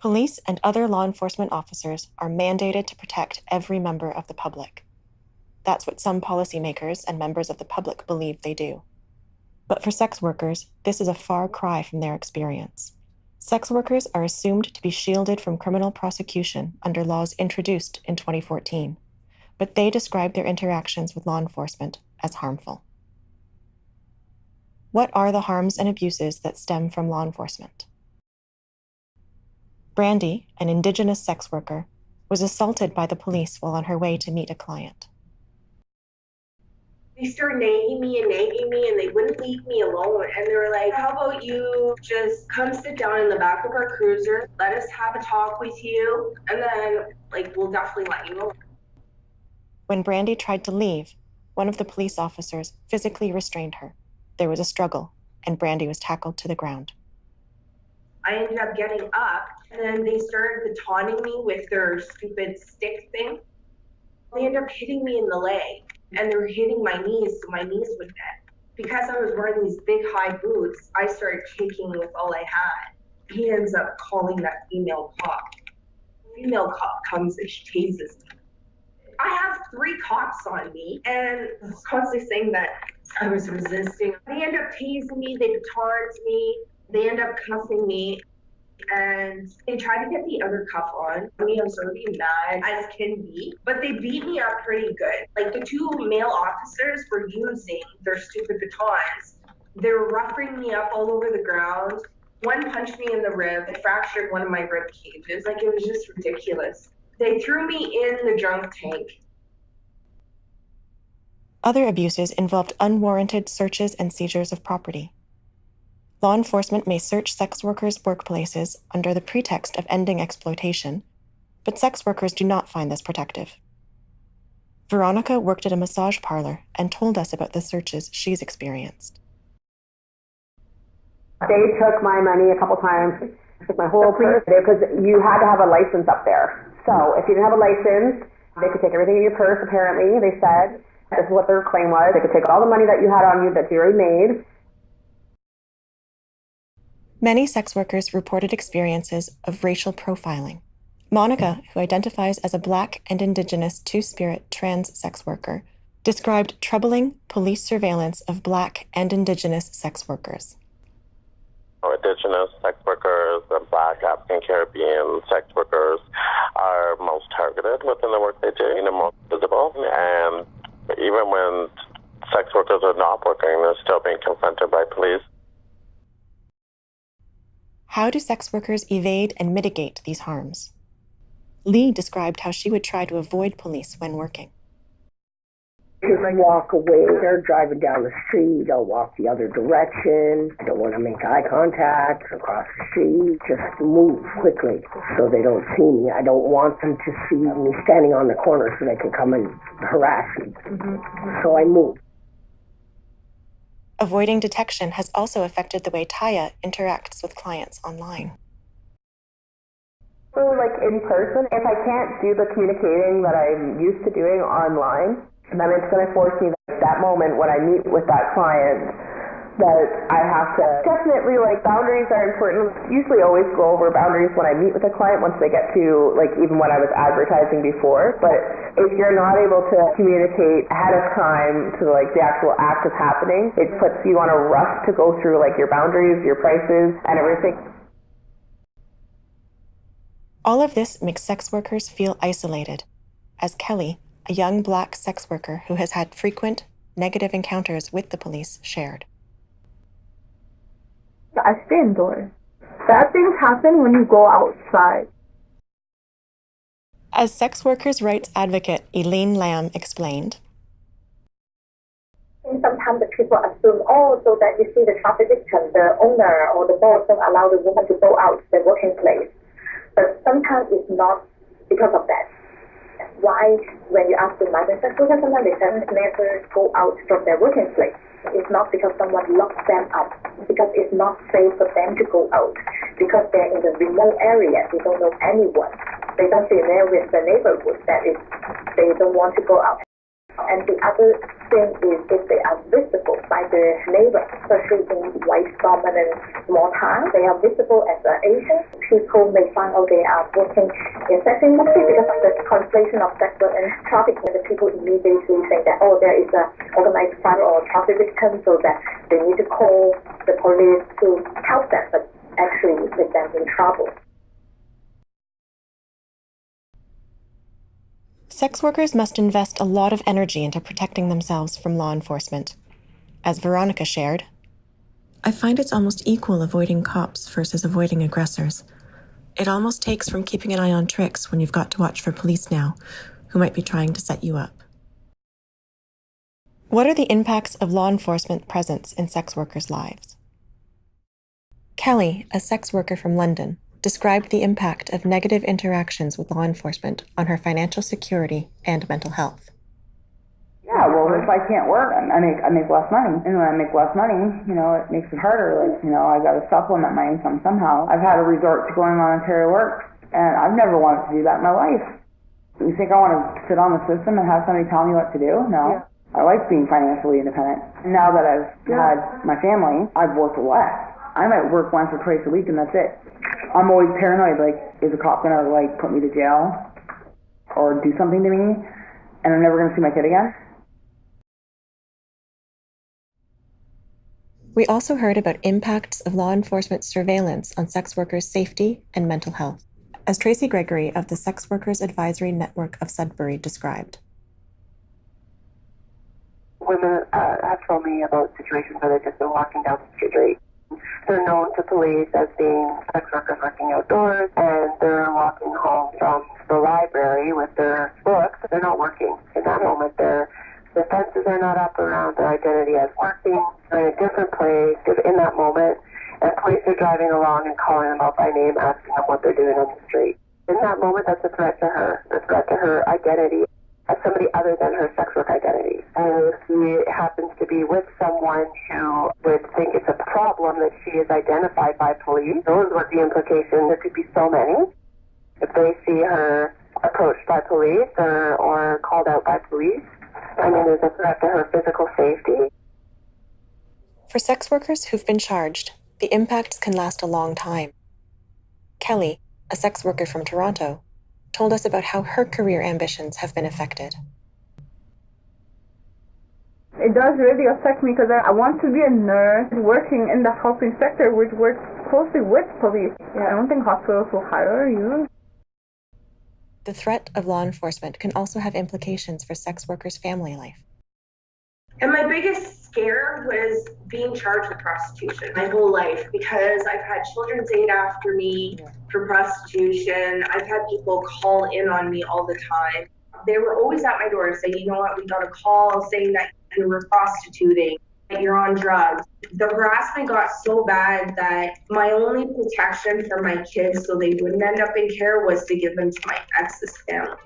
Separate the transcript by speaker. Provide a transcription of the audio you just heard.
Speaker 1: Police and other law enforcement officers are mandated to protect every member of the public. That's what some policymakers and members of the public believe they do. But for sex workers, this is a far cry from their experience. Sex workers are assumed to be shielded from criminal prosecution under laws introduced in 2014, but they describe their interactions with law enforcement as harmful. What are the harms and abuses that stem from law enforcement? Brandy, an Indigenous sex worker, was assaulted by the police while on her way to meet a client.
Speaker 2: They started nagging me, and they wouldn't leave me alone. And they were like, how about you just come sit down in the back of our cruiser, let us have a talk with you, and then, we'll definitely let you know.
Speaker 1: When Brandy tried to leave, one of the police officers physically restrained her. There was a struggle, and Brandy was tackled to the ground.
Speaker 2: I ended up getting up, and then they started taunting me with their stupid stick thing. They ended up hitting me in the leg, and they were hitting my knees, so my knees would bend. Because I was wearing these big high boots, I started kicking with all I had. He ends up calling that female cop. Female cop comes and she tases me. I have 3 cops on me, and constantly saying that I was resisting. They end up tasing me, they taunt me, they end up cuffing me, and they tried to get the other cuff on me. I was already mad as can be, but they beat me up pretty good. The 2 male officers were using their stupid batons. They were roughing me up all over the ground. One punched me in the rib and fractured one of my rib cages. It was just ridiculous. They threw me in the drunk tank.
Speaker 1: Other abuses involved unwarranted searches and seizures of property. Law enforcement may search sex workers' workplaces under the pretext of ending exploitation, but sex workers do not find this protective. Veronica worked at a massage parlor and told us about the searches she's experienced.
Speaker 3: They took my money a couple times, took my whole purse, because you had to have a license up there. So if you didn't have a license, they could take everything in your purse, apparently. They said this is what their claim was. They could take all the money that you had on you that you already made.
Speaker 1: Many sex workers reported experiences of racial profiling. Monica, who identifies as a Black and Indigenous Two-Spirit trans sex worker, described troubling police surveillance of Black and Indigenous sex workers.
Speaker 4: Indigenous sex workers and Black, African Caribbean sex workers are most targeted within the work they do and most visible. And even when sex workers are not working, they're still being confronted by police.
Speaker 1: How do sex workers evade and mitigate these harms? Lee described how she would try to avoid police when working.
Speaker 3: Just walk away. They're driving down the street. I'll walk the other direction. I don't want to make eye contact across the street. Just move quickly so they don't see me. I don't want them to see me standing on the corner so they can come and harass me. So I move.
Speaker 1: Avoiding detection has also affected the way Taya interacts with clients online.
Speaker 3: So in person, if I can't do the communicating that I'm used to doing online, then it's going to force me that moment when I meet with that client that I have to definitely, boundaries are important. Usually always go over boundaries when I meet with a client once they get to, even when I was advertising before. But if you're not able to communicate ahead of time to, the actual act is happening, it puts you on a rush to go through, your boundaries, your prices, and everything.
Speaker 1: All of this makes sex workers feel isolated, as Kelly, a young Black sex worker who has had frequent negative encounters with the police, shared.
Speaker 5: I stay indoors. Bad things happen when you go outside.
Speaker 1: As sex workers' rights advocate Elaine Lamb explained,
Speaker 5: sometimes the people assume, so that you see the traffic victim, the owner or the boss don't allow the woman to go out to their working place. But sometimes it's not because of that. Why, when you ask the migrant sex workers, sometimes they never go out from their working place. It's not because someone locks them up, because it's not safe for them to go out, because they're in the remote area, they don't know anyone. They don't stay there with the neighborhood, that is, they don't want to go out. And the other thing is if they are visible by the neighbors, especially in white dominant small towns, they are visible as Asian. People may find out they are working in sex industry because of the conflation of sex work and trafficking. The people immediately think that, oh, there is a organized crime or traffic victim, so that they need to call the police to help them, but actually put them in trouble.
Speaker 1: Sex workers must invest a lot of energy into protecting themselves from law enforcement. As Veronica shared, I find it's almost equal avoiding cops versus avoiding aggressors. It almost takes from keeping an eye on tricks when you've got to watch for police now, who might be trying to set you up. What are the impacts of law enforcement presence in sex workers' lives? Kelly, a sex worker from London, described the impact of negative interactions with law enforcement on her financial security and mental health.
Speaker 6: Yeah, well, if I can't work, I make less money. And when I make less money, it makes it harder. Like, I got to supplement my income somehow. I've had to resort to going voluntary work, and I've never wanted to do that in my life. You think I want to sit on the system and have somebody tell me what to do? No. Yeah. I like being financially independent. Now that I've had my family, I've worked less. I might work once or twice a week, and that's it. I'm always paranoid, like, is a cop going to, put me to jail or do something to me, and I'm never going to see my kid again?
Speaker 1: We also heard about impacts of law enforcement surveillance on sex workers' safety and mental health, as Tracy Gregory of the Sex Workers Advisory Network of Sudbury described.
Speaker 7: Women have told me about situations where they've just been walking down the street. They're known to police as being sex workers working outdoors, and they're walking home from the library with their books. They're not working. In that moment, their defenses are not up around their identity as working. They're in a different place in that moment, and police are driving along and calling them out by name, asking them what they're doing on the street. In that moment, that's a threat to her, a threat to her identity as somebody other than her sex work identity. And if she happens to be with someone who would think it's a problem that she is identified by police, knows what the implication, there could be so many. If they see her approached by police or called out by police, there's a threat to her physical safety.
Speaker 1: For sex workers who've been charged, the impacts can last a long time. Kelly, a sex worker from Toronto, told us about how her career ambitions have been affected.
Speaker 8: It does really affect me because I want to be a nurse working in the helping sector, which works closely with police. I don't think hospitals will hire you.
Speaker 1: The threat of law enforcement can also have implications for sex workers' family life.
Speaker 2: And my biggest scare was being charged with prostitution my whole life, because I've had Children's Aid after me for prostitution. I've had people call in on me all the time. They were always at my door saying, you know what, we got a call saying that you were prostituting, that you're on drugs. The harassment got so bad that my only protection for my kids so they wouldn't end up in care was to give them to my ex's family.